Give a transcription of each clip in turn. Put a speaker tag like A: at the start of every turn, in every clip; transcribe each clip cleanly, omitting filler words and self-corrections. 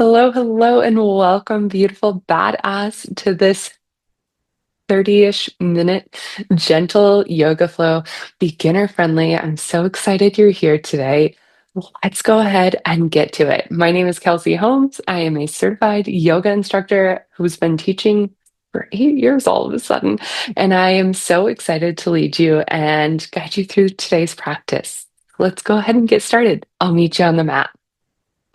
A: Hello, hello, and welcome, beautiful badass, to this 30-ish minute gentle yoga flow, beginner friendly. I'm so excited you're here today. Let's go ahead and get to it. My name is Kelsey Holmes. I am a certified yoga instructor who's been teaching for 8 years all of a sudden, and I am so excited to lead you and guide you through today's practice. Let's go ahead and get started. I'll meet you on the mat.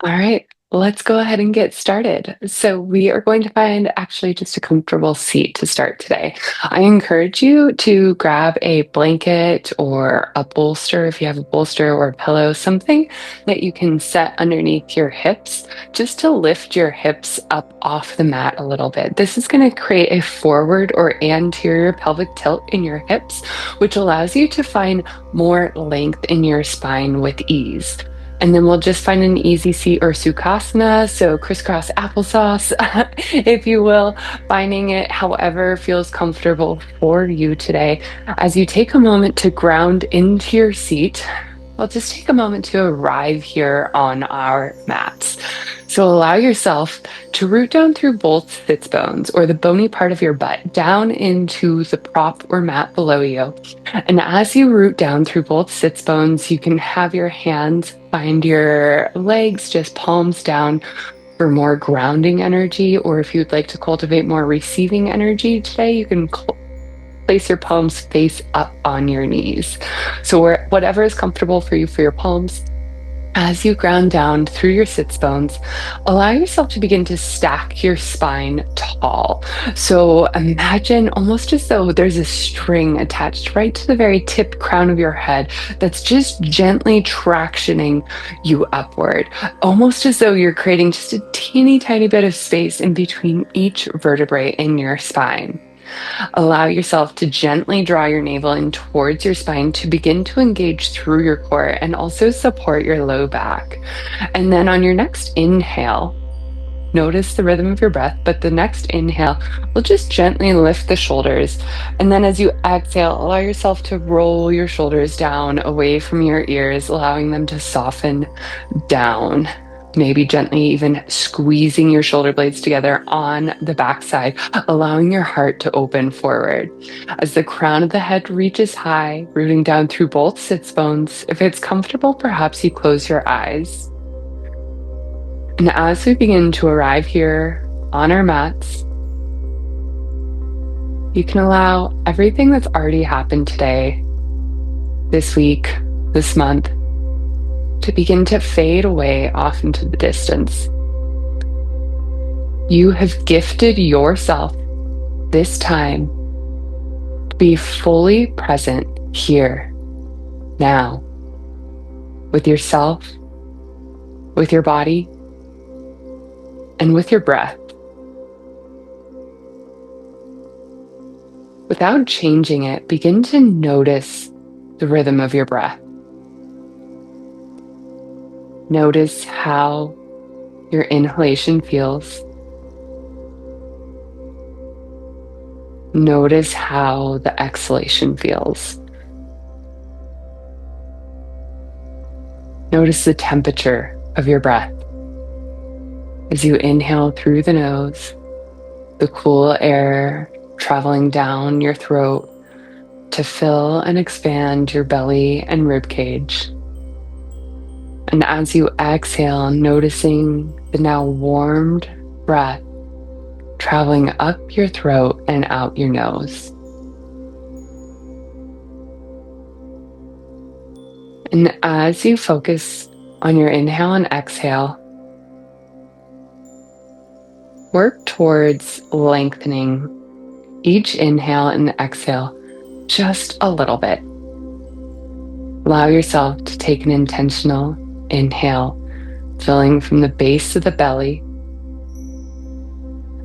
A: All right, let's go ahead and get started. So, we are going to find actually just a comfortable seat to start today. I encourage you to grab a blanket or a bolster if you have a bolster or a pillow, something that you can set underneath your hips just to lift your hips up off the mat a little bit. This is going to create a forward or anterior pelvic tilt in your hips, which allows you to find more length in your spine with ease. And then we'll just find an easy seat or sukhasana, so crisscross applesauce, if you will, finding it however feels comfortable for you today. As you take a moment to ground into your seat, we'll just take a moment to arrive here on our mats. So allow yourself to root down through both sits bones or the bony part of your butt down into the prop or mat below you. And as you root down through both sits bones, you can have your hands find your legs, just palms down for more grounding energy. Or if you'd like to cultivate more receiving energy today, you can place your palms face up on your knees. So whatever is comfortable for you for your palms. As you ground down through your sits bones, allow yourself to begin to stack your spine tall. So imagine almost as though there's a string attached right to the very tip crown of your head that's just gently tractioning you upward, almost as though you're creating just a teeny tiny bit of space in between each vertebrae in your spine. Allow yourself to gently draw your navel in towards your spine to begin to engage through your core and also support your low back. And then on your next inhale, notice the rhythm of your breath, but the next inhale will just gently lift the shoulders. And then as you exhale, allow yourself to roll your shoulders down away from your ears, allowing them to soften down. Maybe gently even squeezing your shoulder blades together on the backside, allowing your heart to open forward. As the crown of the head reaches high, rooting down through both sits bones, if it's comfortable, perhaps you close your eyes. And as we begin to arrive here on our mats, you can allow everything that's already happened today, this week, this month, to begin to fade away off into the distance. You have gifted yourself this time to be fully present here, now, with yourself, with your body, and with your breath. Without changing it, begin to notice the rhythm of your breath. Notice how your inhalation feels. Notice how the exhalation feels. Notice the temperature of your breath. As you inhale through the nose, the cool air traveling down your throat to fill and expand your belly and rib cage. And as you exhale, noticing the now warmed breath traveling up your throat and out your nose. And as you focus on your inhale and exhale, work towards lengthening each inhale and exhale just a little bit. Allow yourself to take an intentional inhale, filling from the base of the belly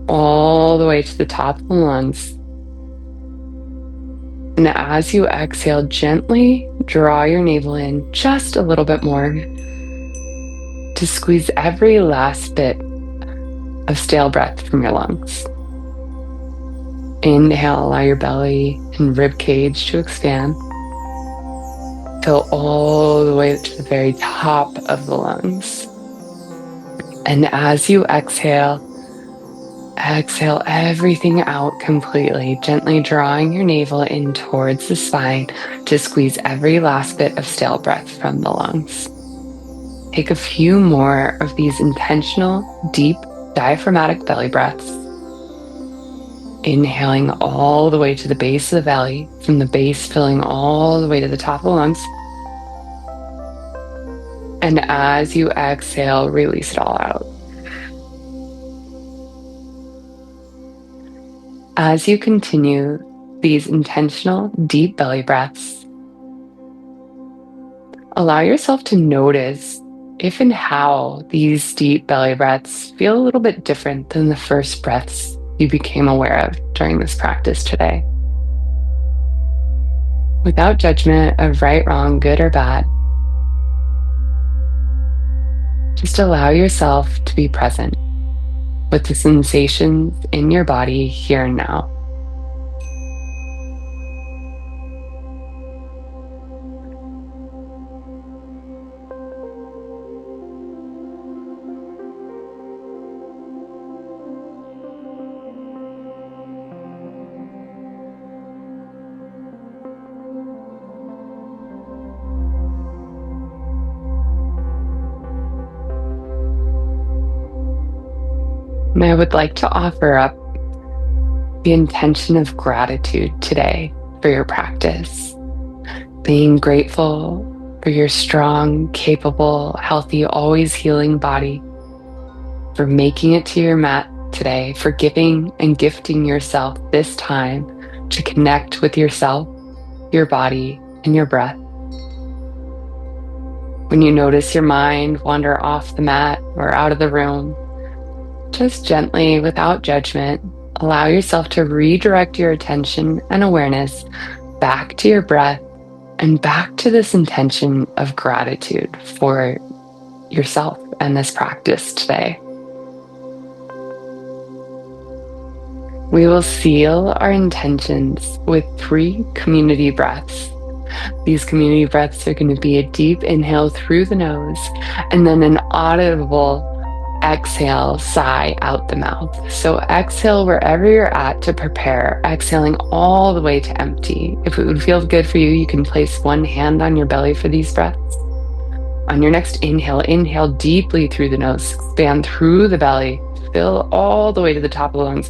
A: all the way to the top of the lungs. And as you exhale, gently draw your navel in just a little bit more to squeeze every last bit of stale breath from your lungs. Inhale, allow your belly and rib cage to expand. Fill all the way to the very top of the lungs. And as you exhale, exhale everything out completely, gently drawing your navel in towards the spine to squeeze every last bit of stale breath from the lungs. Take a few more of these intentional, deep, diaphragmatic belly breaths. Inhaling all the way to the base of the belly, from the base filling all the way to the top of the lungs. And as you exhale, release it all out. As you continue these intentional, deep belly breaths, allow yourself to notice if and how these deep belly breaths feel a little bit different than the first breaths you became aware of during this practice today. Without judgment of right, wrong, good, or bad, just allow yourself to be present with the sensations in your body here and now. And I would like to offer up the intention of gratitude today for your practice. Being grateful for your strong, capable, healthy, always healing body, for making it to your mat today, for giving and gifting yourself this time to connect with yourself, your body, and your breath. When you notice your mind wander off the mat or out of the room, just gently, without judgment, allow yourself to redirect your attention and awareness back to your breath and back to this intention of gratitude for yourself and this practice today. We will seal our intentions with 3 community breaths. These community breaths are going to be a deep inhale through the nose and then an audible exhale, sigh out the mouth. So exhale wherever you're at to prepare, exhaling all the way to empty. If it would feel good for you, you can place one hand on your belly for these breaths. On your next inhale, inhale deeply through the nose, expand through the belly, fill all the way to the top of the lungs.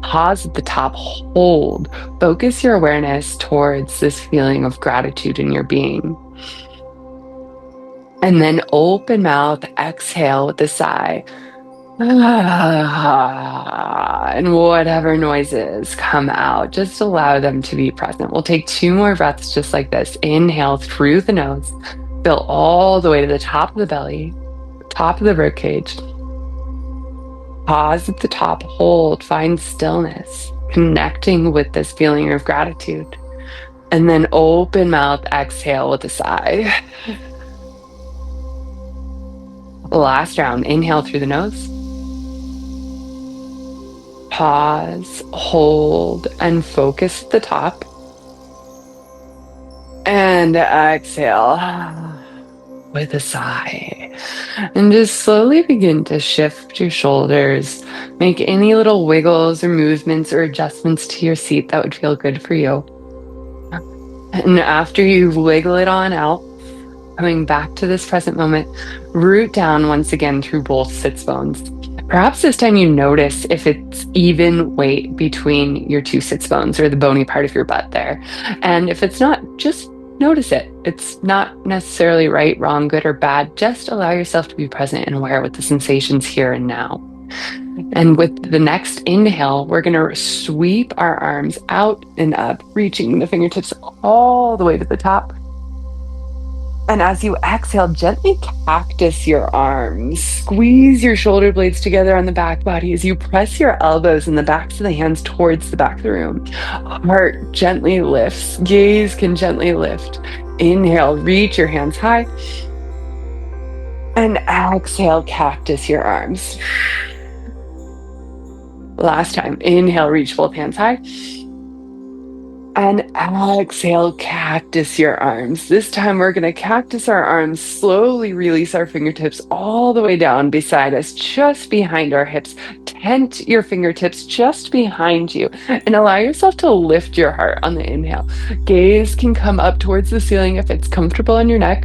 A: Pause at the top, hold. Focus your awareness towards this feeling of gratitude in your being. And then open mouth, exhale with a sigh. And whatever noises come out, just allow them to be present. We'll take 2 more breaths just like this. Inhale through the nose, fill all the way to the top of the belly, top of the ribcage. Pause at the top, hold, find stillness, connecting with this feeling of gratitude. And then open mouth, exhale with a sigh. Last round, inhale through the nose. Pause, hold, and focus at the top. And exhale with a sigh. And just slowly begin to shift your shoulders. Make any little wiggles or movements or adjustments to your seat that would feel good for you. And after you wiggle it on out, coming back to this present moment, root down once again through both sits bones. Perhaps this time you notice if it's even weight between your 2 sits bones or the bony part of your butt there. And if it's not, just notice it. It's not necessarily right, wrong, good, or bad. Just allow yourself to be present and aware with the sensations here and now. And with the next inhale, we're going to sweep our arms out and up, reaching the fingertips all the way to the top. And as you exhale, gently cactus your arms. Squeeze your shoulder blades together on the back body as you press your elbows and the backs of the hands towards the back of the room. Heart gently lifts. Gaze can gently lift. Inhale, reach your hands high. And exhale, cactus your arms. Last time, inhale, reach both hands high. And exhale, cactus your arms. This time we're going to cactus our arms, slowly release our fingertips all the way down beside us, just behind our hips. Tent your fingertips just behind you and allow yourself to lift your heart on the inhale. Gaze can come up towards the ceiling if it's comfortable on your neck.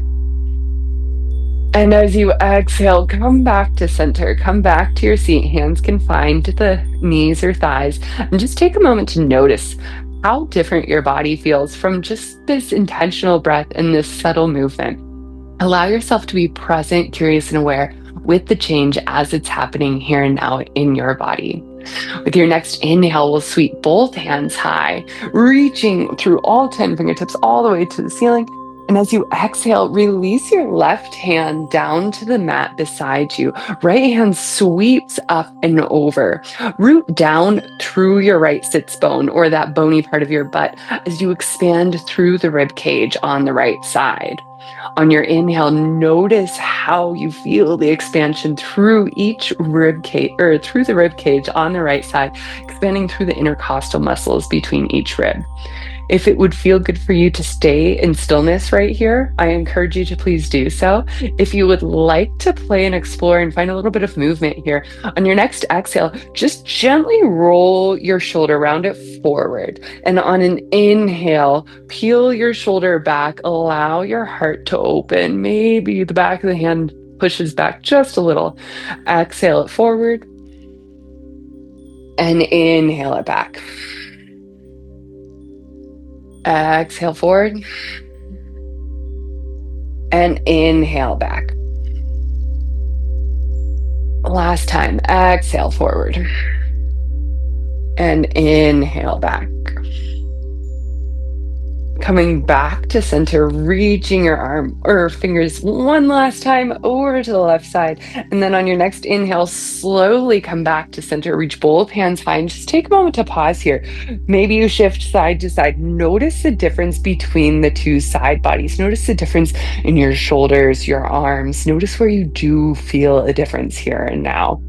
A: And as you exhale, come back to center, come back to your seat. Hands can find the knees or thighs. And just take a moment to notice how different your body feels from just this intentional breath and this subtle movement. Allow yourself to be present, curious, and aware with the change as it's happening here and now in your body. With your next inhale, we'll sweep both hands high, reaching through all 10 fingertips all the way to the ceiling. And as you exhale, release your left hand down to the mat beside you. Right hand sweeps up and over. Root down through your right sits bone or that bony part of your butt as you expand through the rib cage on the right side. On your inhale, notice how you feel the expansion through each rib cage or through the rib cage on the right side, expanding through the intercostal muscles between each rib. If it would feel good for you to stay in stillness right here, I encourage you to please do so. If you would like to play and explore and find a little bit of movement here, on your next exhale, just gently roll your shoulder, round it forward. And on an inhale, peel your shoulder back, allow your heart to open. Maybe the back of the hand pushes back just a little. Exhale it forward and inhale it back. Exhale forward and inhale back. Last time, exhale forward and inhale back. Coming back to center, reaching your arm or fingers one last time over to the left side. And then on your next inhale, slowly come back to center, reach both hands high and just take a moment to pause here. Maybe you shift side to side. Notice the difference between the two side bodies. Notice the difference in your shoulders, your arms. Notice where you do feel a difference here and now.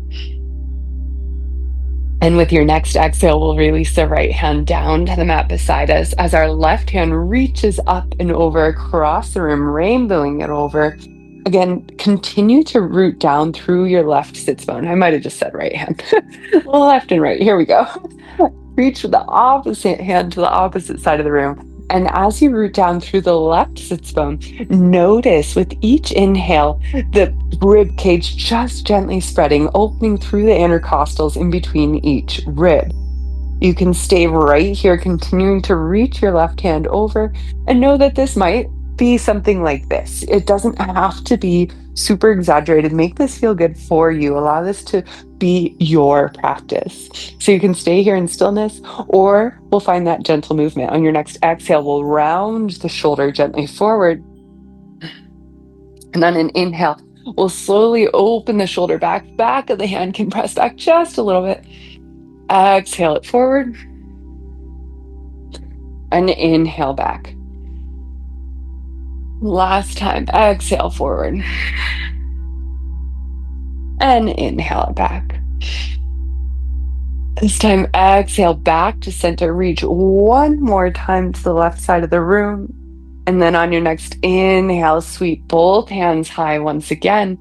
A: And with your next exhale, we'll release the right hand down to the mat beside us as our left hand reaches up and over across the room, rainbowing it over. Again, continue to root down through your left sits bone. I might have just said right hand. Left and right. Here we go. Reach with the opposite hand to the opposite side of the room. And as you root down through the left sits bone, notice with each inhale, the rib cage just gently spreading, opening through the intercostals in between each rib. You can stay right here, continuing to reach your left hand over, and know that this might be something like this. It doesn't have to be super exaggerated. Make this feel good for you. Allow this to be your practice. So you can stay here in stillness, or we'll find that gentle movement. On your next exhale, we'll round the shoulder gently forward. And on an inhale, we'll slowly open the shoulder back. Back of the hand can press back just a little bit. Exhale it forward. And inhale back. Last time, exhale forward. And inhale it back. This time, exhale back to center. Reach one more time to the left side of the room. And then on your next inhale, sweep both hands high once again.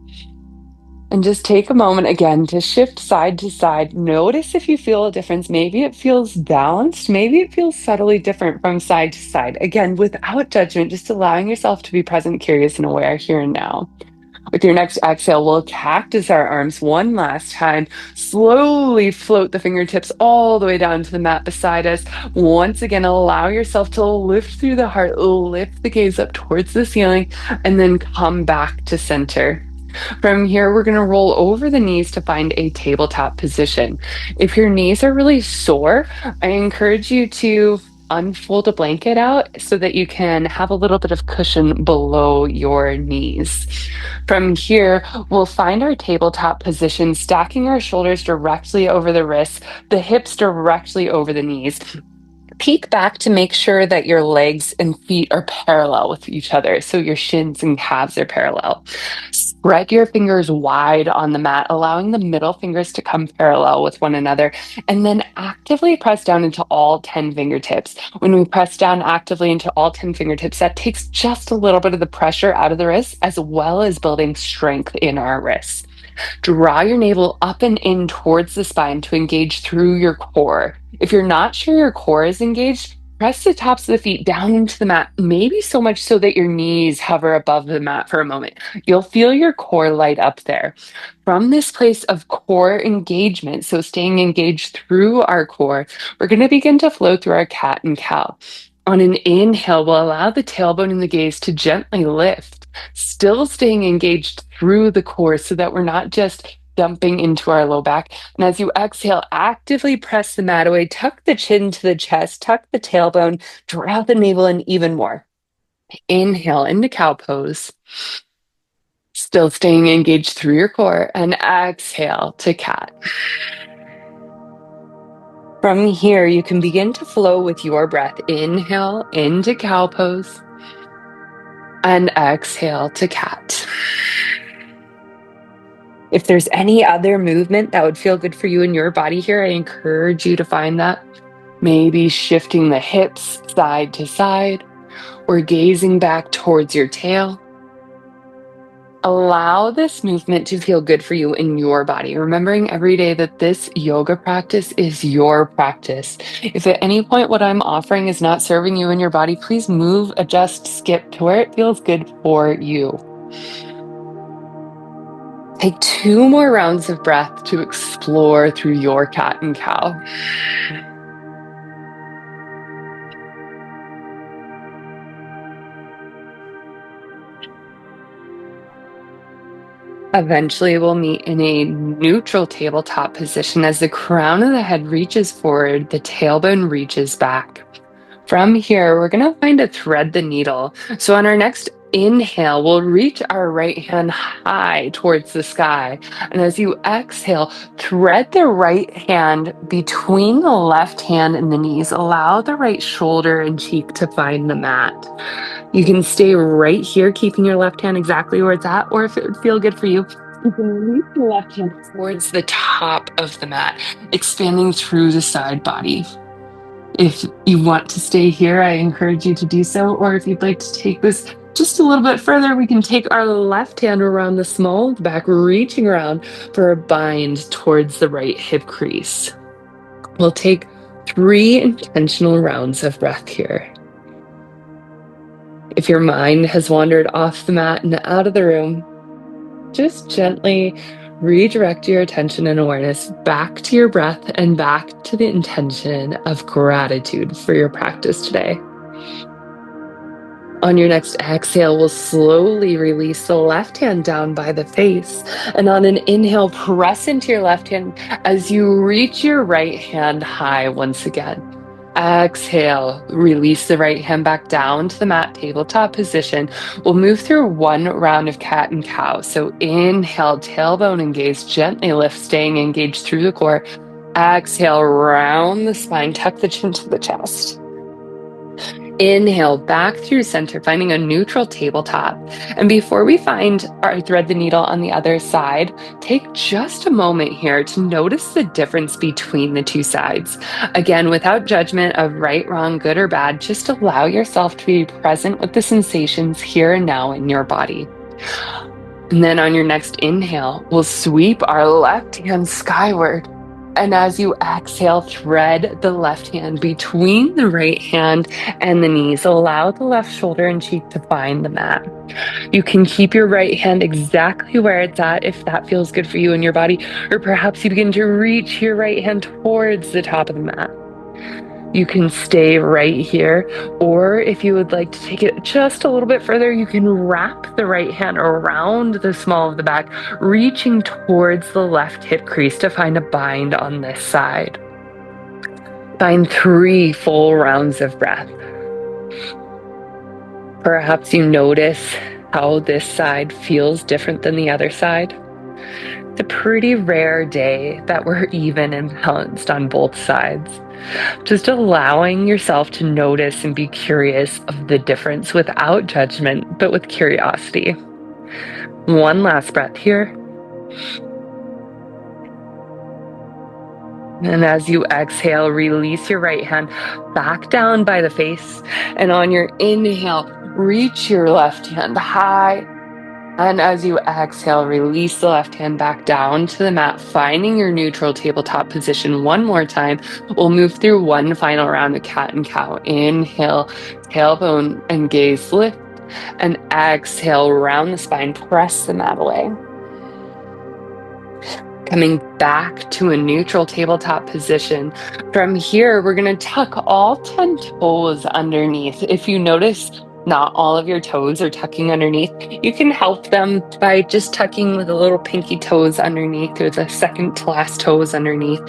A: And just take a moment again to shift side to side. Notice if you feel a difference. Maybe it feels balanced. Maybe it feels subtly different from side to side. Again, without judgment, just allowing yourself to be present, curious, and aware here and now. With your next exhale, we'll cactus our arms one last time. Slowly float the fingertips all the way down to the mat beside us. Once again, allow yourself to lift through the heart, lift the gaze up towards the ceiling, and then come back to center. From here, we're going to roll over the knees to find a tabletop position. If your knees are really sore, I encourage you to unfold a blanket out so that you can have a little bit of cushion below your knees. From here, we'll find our tabletop position, stacking our shoulders directly over the wrists, the hips directly over the knees. Peek back to make sure that your legs and feet are parallel with each other, so your shins and calves are parallel. Spread your fingers wide on the mat, allowing the middle fingers to come parallel with one another, and then actively press down into all 10 fingertips. When we press down actively into all 10 fingertips, that takes just a little bit of the pressure out of the wrists, as well as building strength in our wrists. Draw your navel up and in towards the spine to engage through your core. If you're not sure your core is engaged, press the tops of the feet down into the mat, maybe so much so that your knees hover above the mat for a moment. You'll feel your core light up there. From this place of core engagement, so staying engaged through our core, we're going to begin to flow through our cat and cow. On an inhale, we'll allow the tailbone and the gaze to gently lift, still staying engaged through the core so that we're not just dumping into our low back. And as you exhale, actively press the mat away, tuck the chin to the chest, tuck the tailbone, draw the navel in even more. Inhale into cow pose, still staying engaged through your core, and exhale to cat. From here, you can begin to flow with your breath. Inhale into cow pose, and exhale to cat. If there's any other movement that would feel good for you in your body here, I encourage you to find that. Maybe shifting the hips side to side or gazing back towards your tail. Allow this movement to feel good for you in your body, remembering every day that this yoga practice is your practice. If at any point what I'm offering is not serving you in your body, please move, adjust, skip to where it feels good for you. Take 2 more rounds of breath to explore through your cat and cow. Eventually, we'll meet in a neutral tabletop position as the crown of the head reaches forward, the tailbone reaches back. From here, we're going to find a thread the needle. So on our next inhale, we'll reach our right hand high towards the sky. And as you exhale, thread the right hand between the left hand and the knees. Allow the right shoulder and cheek to find the mat. You can stay right here, keeping your left hand exactly where it's at, or if it would feel good for you, you can reach the left hand towards the top of the mat, expanding through the side body. If you want to stay here, I encourage you to do so. Or if you'd like to take this just a little bit further, we can take our left hand around the small of the back, reaching around for a bind towards the right hip crease. We'll take 3 intentional rounds of breath here. If your mind has wandered off the mat and out of the room, just gently redirect your attention and awareness back to your breath and back to the intention of gratitude for your practice today. On your next exhale, we'll slowly release the left hand down by the face. And on an inhale, press into your left hand as you reach your right hand high once again. Exhale, release the right hand back down to the mat, tabletop position. We'll move through 1 round of cat and cow. So inhale, tailbone and gaze, gently lift, staying engaged through the core. Exhale, round the spine, tuck the chin to the chest. Inhale, back through center, finding a neutral tabletop. And before we find our thread the needle on the other side, take just a moment here to notice the difference between the 2 sides. Again, without judgment of right, wrong, good, or bad, just allow yourself to be present with the sensations here and now in your body. And then on your next inhale, we'll sweep our left hand skyward. And as you exhale, thread the left hand between the right hand and the knees. Allow the left shoulder and cheek to find the mat. You can keep your right hand exactly where it's at if that feels good for you in your body, or perhaps you begin to reach your right hand towards the top of the mat. You can stay right here, or if you would like to take it just a little bit further, you can wrap the right hand around the small of the back, reaching towards the left hip crease to find a bind on this side. Find 3 full rounds of breath. Perhaps you notice how this side feels different than the other side. It's a pretty rare day that we're even and balanced on both sides. Just allowing yourself to notice and be curious of the difference without judgment, but with curiosity. One last breath here. And as you exhale, release your right hand back down by the face. And on your inhale, reach your left hand high. And as you exhale, release the left hand back down to the mat, finding your neutral tabletop position one more time. We'll move through one final round of cat and cow. Inhale, tailbone and gaze lift. And exhale, round the spine, press the mat away. Coming back to a neutral tabletop position. From here, we're going to tuck all 10 toes underneath. If you notice, not all of your toes are tucking underneath. You can help them by just tucking with the little pinky toes underneath or the second to last toes underneath.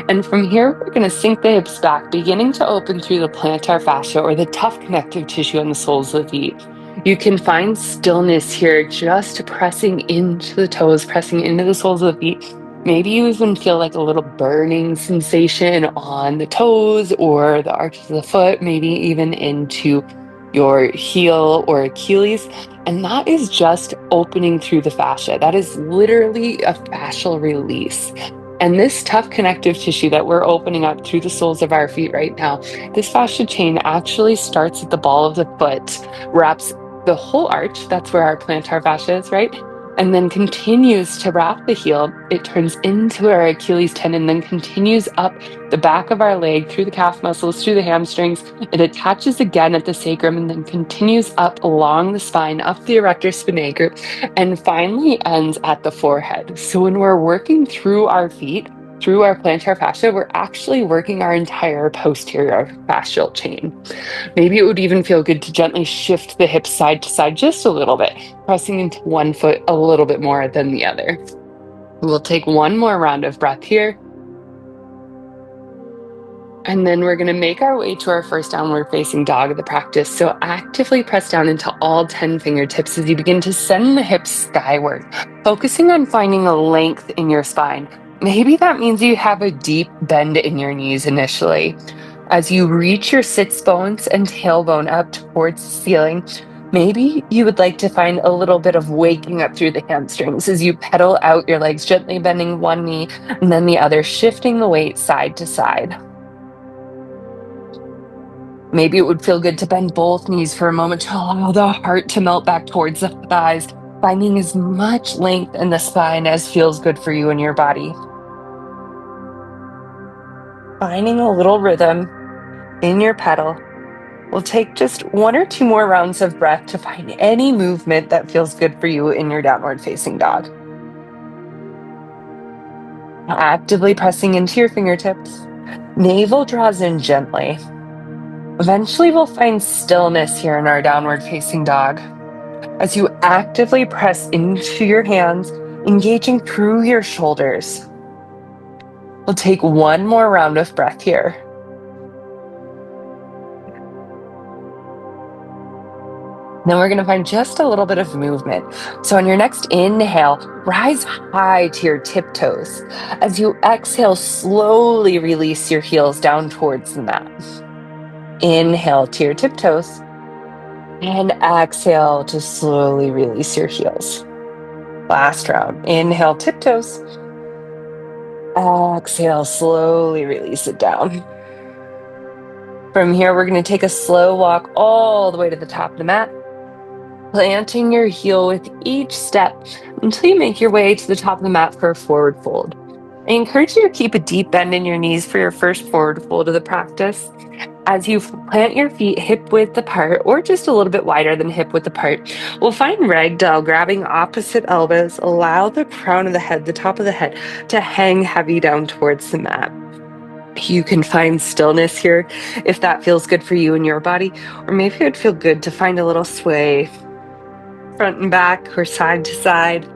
A: And from here, we're going to sink the hips back, beginning to open through the plantar fascia or the tough connective tissue on the soles of the feet. You can find stillness here, just pressing into the toes, pressing into the soles of the feet. Maybe you even feel like a little burning sensation on the toes or the arches of the foot, maybe even into your heel or Achilles. And that is just opening through the fascia. That is literally a fascial release. And this tough connective tissue that we're opening up through the soles of our feet right now, this fascia chain actually starts at the ball of the foot, wraps the whole arch. That's where our plantar fascia is, right? And then continues to wrap the heel. It turns into our Achilles tendon, then continues up the back of our leg through the calf muscles, through the hamstrings. It attaches again at the sacrum and then continues up along the spine, up the erector spinae group, and finally ends at the forehead. So when we're working through our feet, through our plantar fascia, we're actually working our entire posterior fascial chain. Maybe it would even feel good to gently shift the hips side to side just a little bit, pressing into one foot a little bit more than the other. We'll take one more round of breath here. And then we're going to make our way to our first downward facing dog of the practice. So actively press down into all 10 fingertips as you begin to send the hips skyward, focusing on finding a length in your spine. Maybe that means you have a deep bend in your knees initially. As you reach your sits bones and tailbone up towards the ceiling, maybe you would like to find a little bit of waking up through the hamstrings as you pedal out your legs, gently bending one knee and then the other, shifting the weight side to side. Maybe it would feel good to bend both knees for a moment to allow the heart to melt back towards the thighs, finding as much length in the spine as feels good for you and your body. Finding a little rhythm in your pedal. We'll take just one or two more rounds of breath to find any movement that feels good for you in your downward facing dog. Actively pressing into your fingertips. Navel draws in gently. Eventually, we'll find stillness here in our downward facing dog. As you actively press into your hands, engaging through your shoulders. We'll take one more round of breath here. Then we're going to find just a little bit of movement. So on your next inhale, rise high to your tiptoes. As you exhale, slowly release your heels down towards the mat. Inhale to your tiptoes. And exhale to slowly release your heels. Last round. Inhale, tiptoes. Exhale, slowly release it down. From here, we're going to take a slow walk all the way to the top of the mat, planting your heel with each step until you make your way to the top of the mat for a forward fold. I encourage you to keep a deep bend in your knees for your first forward fold of the practice. As you plant your feet hip width apart or just a little bit wider than hip width apart, we'll find ragdoll, grabbing opposite elbows. Allow the crown of the head, the top of the head, to hang heavy down towards the mat. You can find stillness here if that feels good for you and your body, or maybe it would feel good to find a little sway front and back or side to side.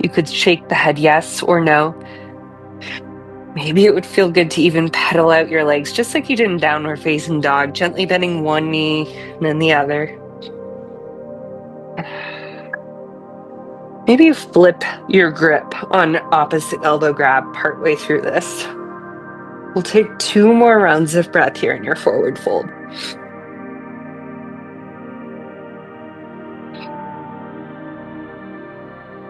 A: You could shake the head yes or no. Maybe it would feel good to even pedal out your legs just like you did in downward facing dog, gently bending one knee and then the other. Maybe you flip your grip on opposite elbow grab partway through this. We'll take two more rounds of breath here in your forward fold.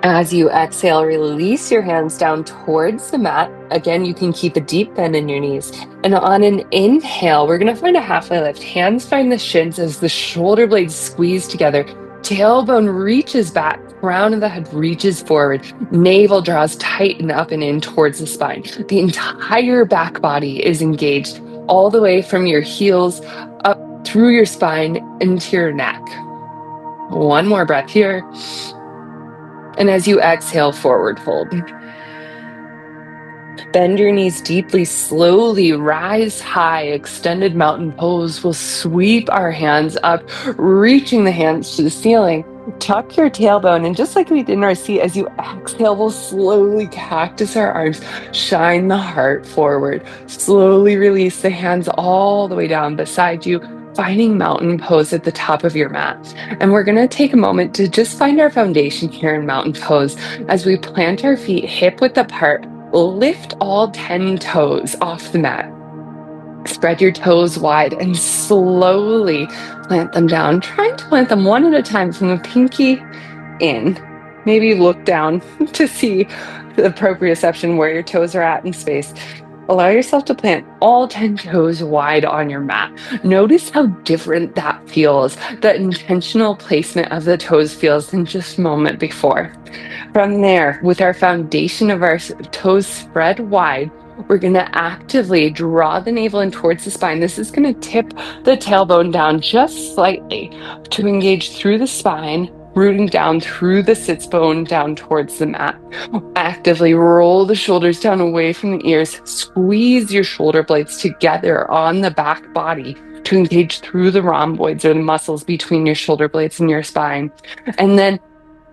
A: As you exhale, release your hands down towards the mat. Again, you can keep a deep bend in your knees. And on an inhale, we're going to find a halfway lift. Hands find the shins as the shoulder blades squeeze together. Tailbone reaches back. Crown of the head reaches forward. Navel draws tight and up and in towards the spine. The entire back body is engaged all the way from your heels up through your spine into your neck. One more breath here. And as you exhale, forward fold. Bend your knees deeply, slowly rise high, extended mountain pose. We'll sweep our hands up, reaching the hands to the ceiling. Tuck your tailbone, and just like we did in our seat, as you exhale, we'll slowly cactus our arms, shine the heart forward. Slowly release the hands all the way down beside you, finding mountain pose at the top of your mat. And we're going to take a moment to just find our foundation here in mountain pose as we plant our feet hip width apart. Lift all 10 toes off the mat. Spread your toes wide and slowly plant them down. Trying to plant them one at a time from the pinky in. Maybe look down to see the proprioception where your toes are at in space. Allow yourself to plant all 10 toes wide on your mat. Notice how different that feels. The intentional placement of the toes feels than just a moment before. From there, with our foundation of our toes spread wide, we're going to actively draw the navel in towards the spine. This is going to tip the tailbone down just slightly to engage through the spine, rooting down through the sits bone down towards the mat. Actively roll the shoulders down away from the ears. Squeeze your shoulder blades together on the back body to engage through the rhomboids or the muscles between your shoulder blades and your spine. And then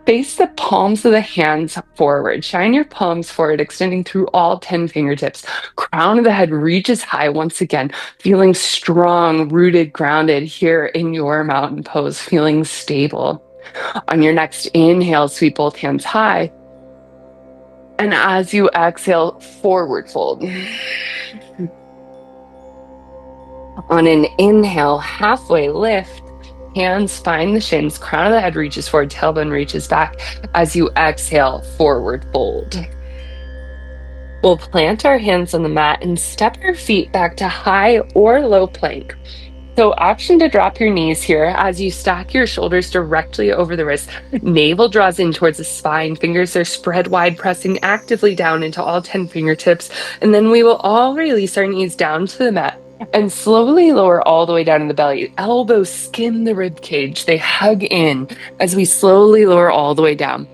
A: face the palms of the hands forward. Shine your palms forward, extending through all 10 fingertips. Crown of the head reaches high once again, feeling strong, rooted, grounded here in your mountain pose, feeling stable. On your next inhale, sweep both hands high. And as you exhale, forward fold. On an inhale, halfway lift. Hands find the shins, crown of the head reaches forward, tailbone reaches back. As you exhale, forward fold. We'll plant our hands on the mat and step our feet back to high or low plank. So option to drop your knees here as you stack your shoulders directly over the wrists. Navel draws in towards the spine. Fingers are spread wide, pressing actively down into all 10 fingertips. And then we will all release our knees down to the mat and slowly lower all the way down to the belly. Elbows skim the rib cage. They hug in as we slowly lower all the way down.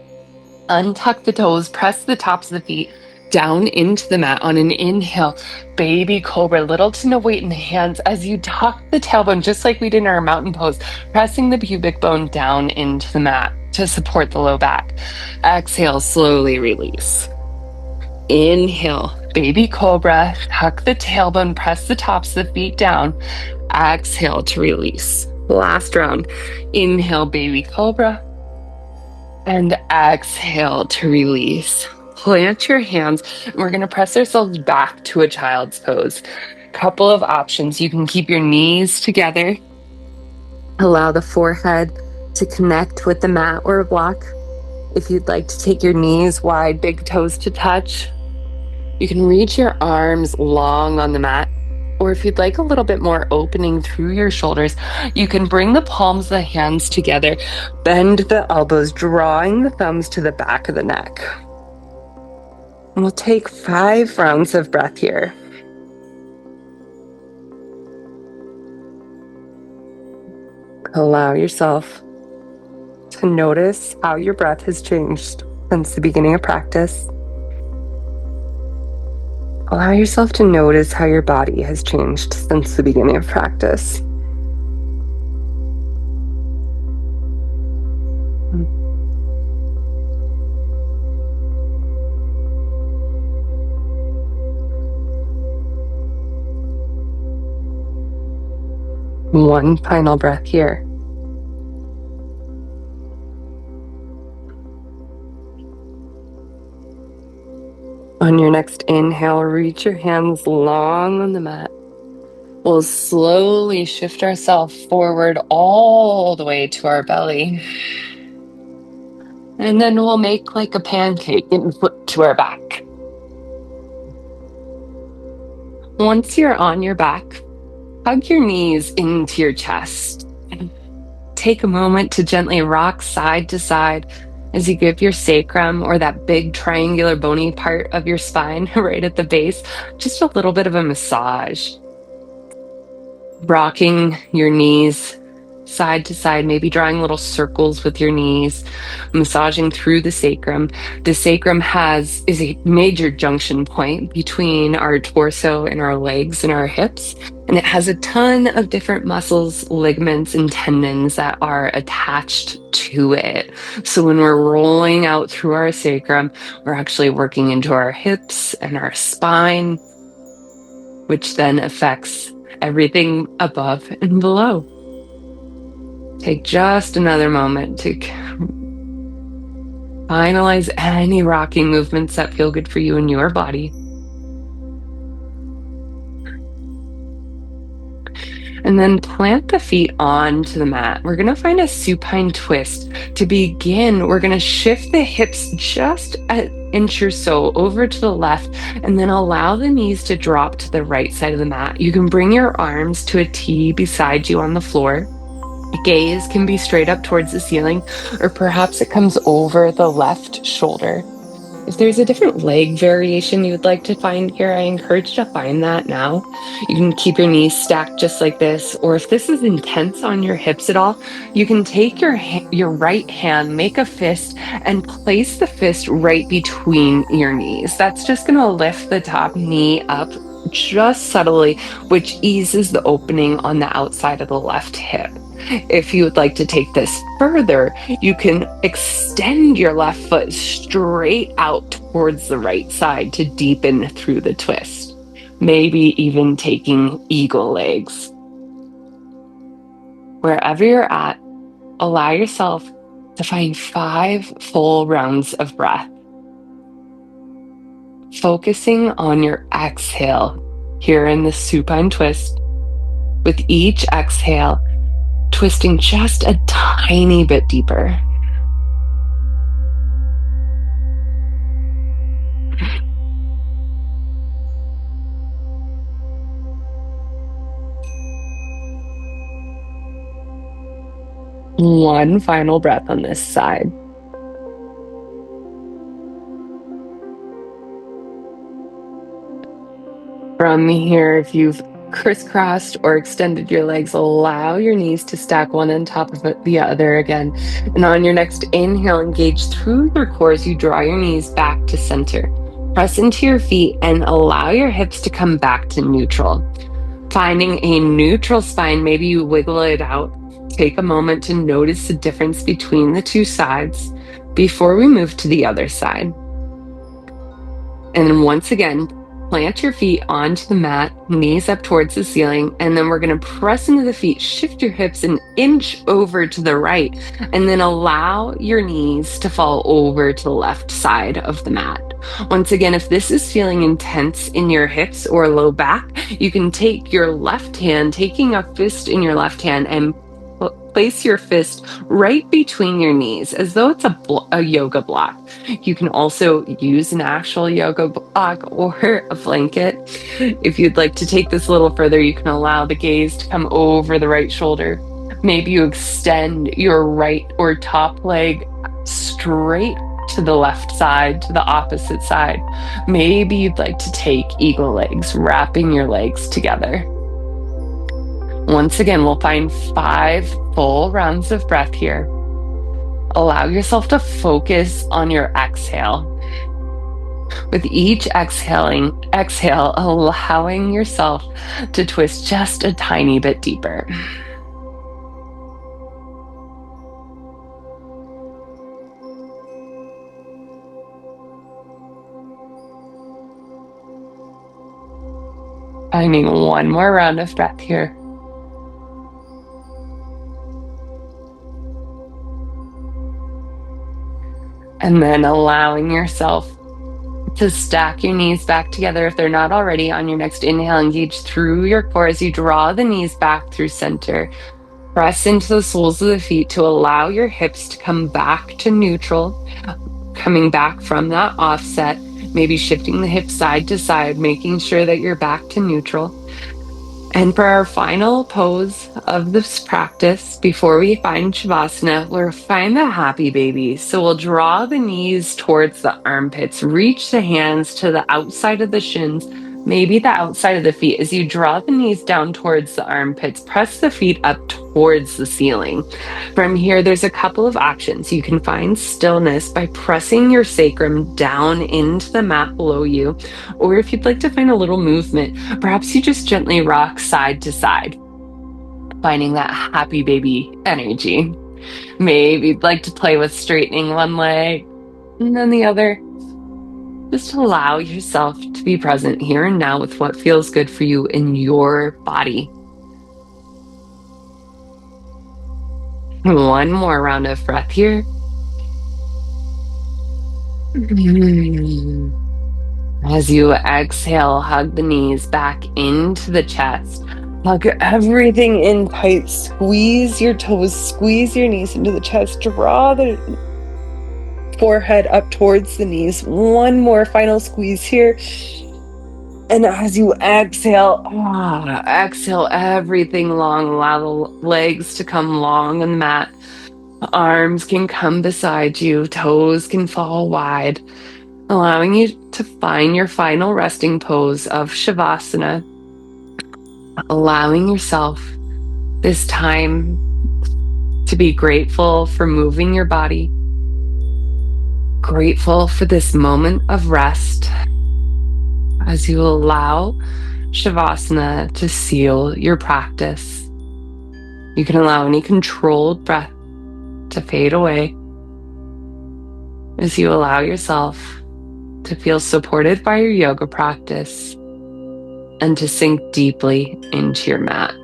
A: Untuck the toes, press the tops of the feet down into the mat. On an inhale, baby cobra, little to no weight in the hands as you tuck the tailbone, just like we did in our mountain pose, pressing the pubic bone down into the mat to support the low back. Exhale, slowly release. Inhale, baby cobra, tuck the tailbone, press the tops of the feet down. Exhale to release. Last round. Inhale, baby cobra, and exhale to release. Plant your hands, and we're going to press ourselves back to a child's pose. Couple of options. You can keep your knees together. Allow the forehead to connect with the mat or a block. If you'd like to take your knees wide, big toes to touch, you can reach your arms long on the mat. Or if you'd like a little bit more opening through your shoulders, you can bring the palms of the hands together, bend the elbows, drawing the thumbs to the back of the neck. And we'll take 5 rounds of breath here. Allow yourself to notice how your breath has changed since the beginning of practice. Allow yourself to notice how your body has changed since the beginning of practice. One final breath here. On your next inhale, reach your hands long on the mat. We'll slowly shift ourselves forward all the way to our belly. And then we'll make like a pancake and foot to our back. Once you're on your back, hug your knees into your chest. Take a moment to gently rock side to side as you give your sacrum, or that big triangular bony part of your spine right at the base, just a little bit of a massage. Rocking your knees side to side, maybe drawing little circles with your knees, massaging through the sacrum. The sacrum is a major junction point between our torso and our legs and our hips, and it has a ton of different muscles, ligaments, and tendons that are attached to it. So when we're rolling out through our sacrum, we're actually working into our hips and our spine, which then affects everything above and below. Take just another moment to finalize any rocking movements that feel good for you and your body. And then plant the feet onto the mat. We're going to find a supine twist. To begin, we're going to shift the hips just an inch or so over to the left, and then allow the knees to drop to the right side of the mat. You can bring your arms to a T beside you on the floor. Gaze can be straight up towards the ceiling, or perhaps it comes over the left shoulder. If there's a different leg variation you would like to find here, I encourage you to find that now. You can keep your knees stacked just like this, or if this is intense on your hips at all, you can take your right hand, make a fist, and place the fist right between your knees. That's just going to lift the top knee up just subtly, which eases the opening on the outside of the left hip. If you would like to take this further, you can extend your left foot straight out towards the right side to deepen through the twist. Maybe even taking eagle legs. Wherever you're at, allow yourself to find 5 full rounds of breath. Focusing on your exhale here in the supine twist. With each exhale, twisting just a tiny bit deeper. One final breath on this side. From here, if you've crisscrossed or extended your legs, allow your knees to stack one on top of the other again. And on your next inhale, engage through your core as you draw your knees back to center. Press into your feet and allow your hips to come back to neutral. Finding a neutral spine, maybe you wiggle it out. Take a moment to notice the difference between the two sides before we move to the other side. And then once again, plant your feet onto the mat, knees up towards the ceiling, and then we're going to press into the feet, shift your hips an inch over to the right, and then allow your knees to fall over to the left side of the mat. Once again, if this is feeling intense in your hips or low back, you can take your left hand, taking a fist in your left hand, and place your fist right between your knees as though it's a yoga block. You can also use an actual yoga block or a blanket. If you'd like to take this a little further, you can allow the gaze to come over the right shoulder. Maybe you extend your right or top leg straight to the left side, to the opposite side. Maybe you'd like to take eagle legs, wrapping your legs together. Once again, we'll find 5 full rounds of breath here. Allow yourself to focus on your exhale. With each exhale, allowing yourself to twist just a tiny bit deeper. Finding one more round of breath here. And then allowing yourself to stack your knees back together if they're not already. On your next inhale, engage through your core as you draw the knees back through center. Press into the soles of the feet to allow your hips to come back to neutral, coming back from that offset, maybe shifting the hips side to side, making sure that you're back to neutral. And for our final pose of this practice, before we find Shavasana, we'll find the happy baby. So we'll draw the knees towards the armpits, reach the hands to the outside of the shins, maybe the outside of the feet. As you draw the knees down towards the armpits, press the feet up towards the ceiling. From here, there's a couple of options. You can find stillness by pressing your sacrum down into the mat below you, or if you'd like to find a little movement, perhaps you just gently rock side to side, finding that happy baby energy. Maybe you'd like to play with straightening one leg and then the other. Just allow yourself to be present here and now with what feels good for you in your body. One more round of breath here. As you exhale, hug the knees back into the chest. Hug everything in tight. Squeeze your toes, squeeze your knees into the chest. Draw the forehead up towards the knees. One more final squeeze here. And as you exhale, exhale everything long. Allow the legs to come long on the mat. Arms can come beside you. Toes can fall wide, allowing you to find your final resting pose of Shavasana, allowing yourself this time to be grateful for moving your body, grateful for this moment of rest as you allow Shavasana to seal your practice. You can allow any controlled breath to fade away as you allow yourself to feel supported by your yoga practice and to sink deeply into your mat.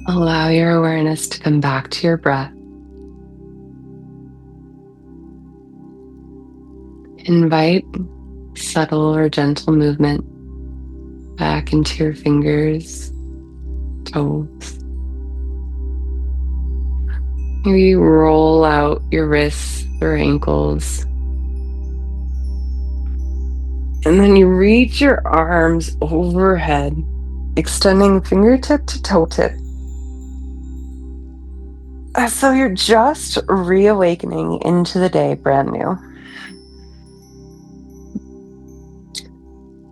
A: Allow your awareness to come back to your breath. Invite subtle or gentle movement back into your fingers, toes. Maybe roll out your wrists or ankles. And then you reach your arms overhead, extending fingertip to toe tip, as though you're just reawakening into the day brand new.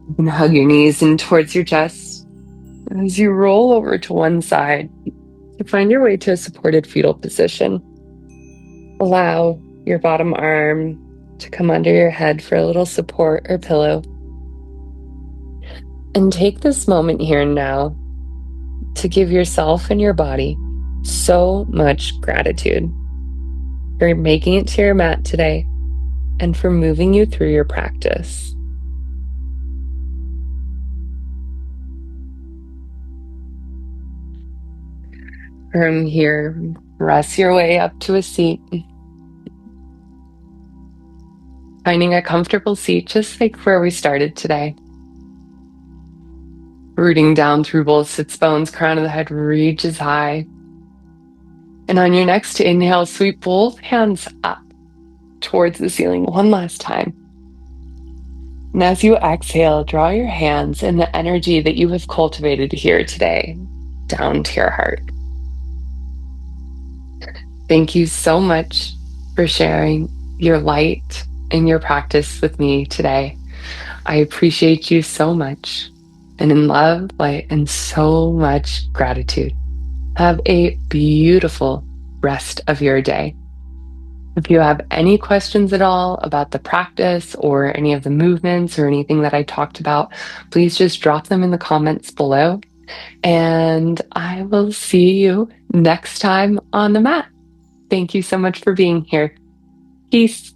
A: You can hug your knees in towards your chest as you roll over to one side to find your way to a supported fetal position. Allow your bottom arm to come under your head for a little support or pillow. And take this moment here and now to give yourself and your body so much gratitude for making it to your mat today and for moving you through your practice. From here, rest your way up to a seat, finding a comfortable seat just like where we started today. Rooting down through both sits bones, crown of the head reaches high. And on your next inhale, sweep both hands up towards the ceiling one last time. And as you exhale, draw your hands and the energy that you have cultivated here today down to your heart. Thank you so much for sharing your light and your practice with me today. I appreciate you so much. And in love, light, and so much gratitude. Have a beautiful rest of your day. If you have any questions at all about the practice or any of the movements or anything that I talked about, please just drop them in the comments below. And I will see you next time on the mat. Thank you so much for being here. Peace.